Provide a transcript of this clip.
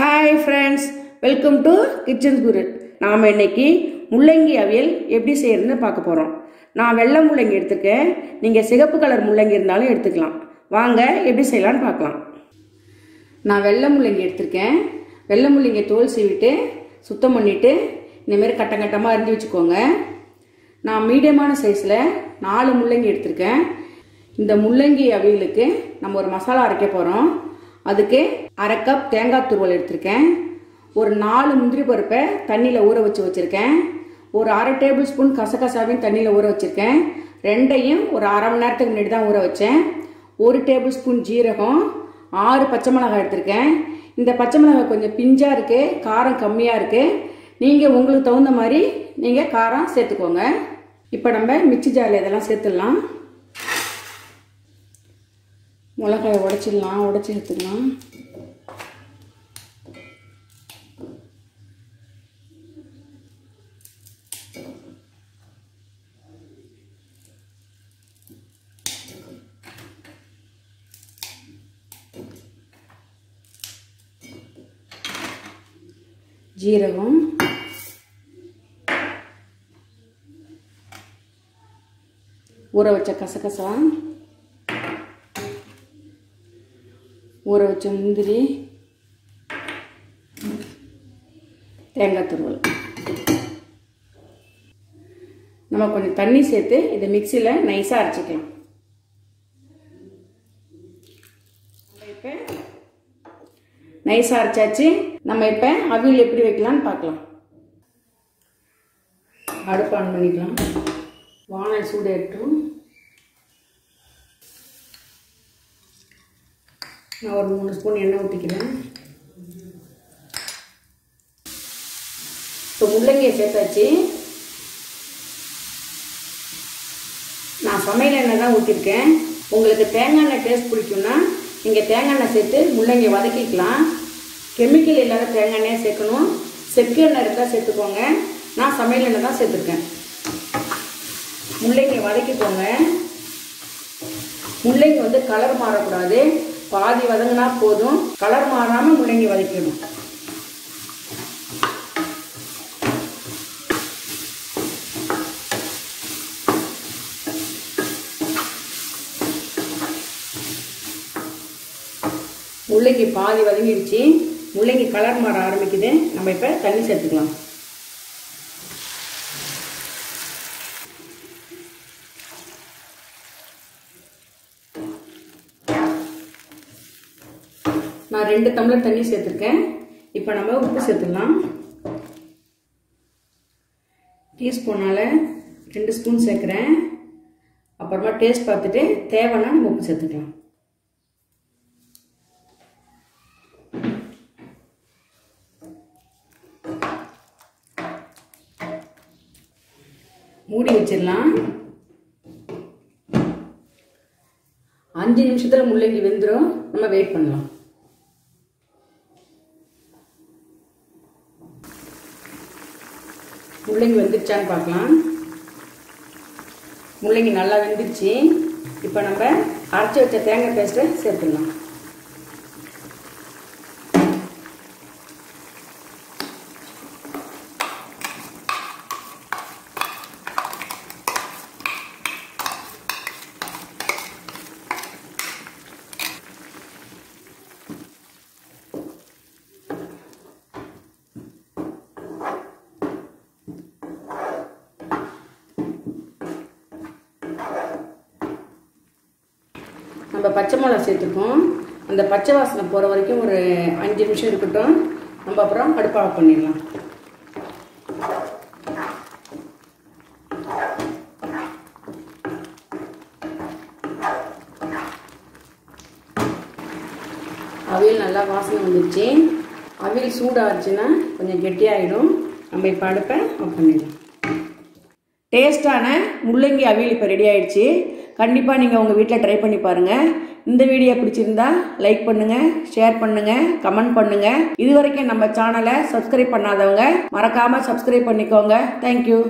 Hi friends, welcome to Kitchen Guru. நாம் இன்னைக்கு முள்ளங்கி அவியல் எப்படி செய்யறதுன்னு பார்க்க போகிறோம். நான் வெள்ளை முள்ளங்கி எடுத்துருக்கேன், நீங்கள் சிகப்பு கலர் முள்ளங்கி இருந்தாலும் எடுத்துக்கலாம். வாங்க எப்படி செய்யலான்னு பார்க்கலாம். நான் வெள்ளை முள்ளங்கி எடுத்திருக்கேன். வெள்ளை முள்ளங்கி தோல் சீவிட்டு சுத்தம் பண்ணிவிட்டு இந்தமாரி கட்டம் கட்டமாக அரிஞ்சு வச்சுக்கோங்க. நான் மீடியமான சைஸில் 4 முள்ளங்கி எடுத்திருக்கேன். இந்த முள்ளங்கி அவியலுக்கு நம்ம ஒரு மசாலா அரைக்க போகிறோம். அதுக்கு அரை கப் தேங்காய் துருவல் எடுத்திருக்கேன். ஒரு 4 முந்திரி பருப்பை தண்ணியில் ஊற வச்சுருக்கேன். ஒரு அரை டேபிள் ஸ்பூன் கசகசாவையும் தண்ணியில் ஊற வச்சுருக்கேன். ரெண்டையும் ஒரு அரை மணி நேரத்துக்கு முன்னாடி தான் ஊற வச்சேன். 1 டேபிள் ஸ்பூன் ஜீரகம், 6 பச்சை மிளகாய் எடுத்திருக்கேன். இந்த பச்சை மிளகாய் கொஞ்சம் பிஞ்சாக இருக்குது, காரம் கம்மியாக இருக்குது. நீங்கள் உங்களுக்கு தகுந்த மாதிரி நீங்கள் காரம் சேர்த்துக்கோங்க. இப்போ நம்ம மிக்ஸி ஜாரில் இதெல்லாம் சேர்த்துடலாம். மிளகாயை உடைச்சிடலாம், உடைச்சி எடுத்துக்கலாம். ஜீரகம், ஊற வச்ச கசகசா, ஊற வச்ச முந்திரி, தேங்காய் துருவல். நம்ம கொஞ்சம் தண்ணி சேர்த்து இதை மிக்சியில் நைஸாக அரைச்சிக்கலாம். இப்போ நைஸாக அரைச்சாச்சு. நம்ம இப்போ அவியல் எப்படி வைக்கலாம்னு பார்க்கலாம். அடுப்பு ஆன் பண்ணிக்கலாம். வானல் சூடேறட்டும். நான் ஒரு 3 ஸ்பூன் எண்ணெய் ஊற்றிக்கிறேன். இப்போ முள்ளங்கியை சேர்த்தாச்சு. நான் சமையல் எண்ணெய் தான் ஊற்றிருக்கேன். உங்களுக்கு தேங்காய் எண்ணெய் டேஸ்ட் பிடிக்கும்னா நீங்கள் தேங்காய் எண்ணெய் சேர்த்து முள்ளங்கியை வதக்கிக்கலாம். கெமிக்கல் இல்லாத தேங்காய் எண்ணெயை சேர்க்கணும். செக்கு எண்ணெய் இருந்தால் சேர்த்துக்கோங்க. நான் சமையல் எண்ணெய் தான் சேர்த்துருக்கேன். முள்ளங்கியை வதக்கிக்கோங்க. முள்ளங்கி கலர் மாறக்கூடாது, பாதி வதங்கினா போதும். கலர் மாறாமல் முள்ளங்கி வதக்கணும். முள்ளங்கி பாதி வதங்கிடுச்சு. முள்ளங்கி கலர் மாற ஆரம்பிக்குது. நம்ம இப்போ தண்ணி சேர்த்துக்கலாம். நான் 2 டம்ளர் தண்ணி சேர்த்துருக்கேன். இப்போ நம்ம உப்பு சேர்த்துடலாம். டீஸ்பூனால் 2 ஸ்பூன் சேர்க்குறேன். அப்புறமா டேஸ்ட் பார்த்துட்டு தேவைன்னா நம்ம உப்பு சேர்த்துக்கலாம். மூடி வச்சிடலாம். 5 நிமிஷத்தில் முள்ளங்கி வெந்துடும். நம்ம வெயிட் பண்ணலாம். முள்ளங்கி வெந்துருச்சான்னு பார்க்கலாம். முள்ளங்கி நல்லா வெந்துருச்சு. இப்போ நம்ம அரைச்சி வச்ச தேங்காய் பேஸ்ட்டை சேர்த்துடலாம். நம்ம பச்சை மிளகா சேர்த்துக்கோம். அந்த பச்சை வாசனை போகிற வரைக்கும் ஒரு 5 நிமிஷம் இருக்கட்டும். நம்ம அப்புறம் அடுப்பை ஆஃப் பண்ணிடலாம். அவியல் நல்லா வாசனை வந்துடுச்சு. அவியல் சூடாச்சுன்னா கொஞ்சம் கெட்டியாகிடும். நம்ம இப்போ அடுப்பை ஆஃப் பண்ணிடலாம். டேஸ்டான முள்ளங்கி அவியல் இப்போ ரெடி ஆயிடுச்சு. கண்டிப்பாக நீங்கள் உங்கள் வீட்டில் ட்ரை பண்ணி பாருங்கள். இந்த வீடியோ பிடிச்சிருந்தா லைக் பண்ணுங்கள், ஷேர் பண்ணுங்கள், கமெண்ட் பண்ணுங்கள். இது வரைக்கும் நம்ம சேனலை சப்ஸ்கிரைப் பண்ணாதவங்க மறக்காமல் சப்ஸ்கிரைப் பண்ணிக்கோங்க. தேங்க்யூ.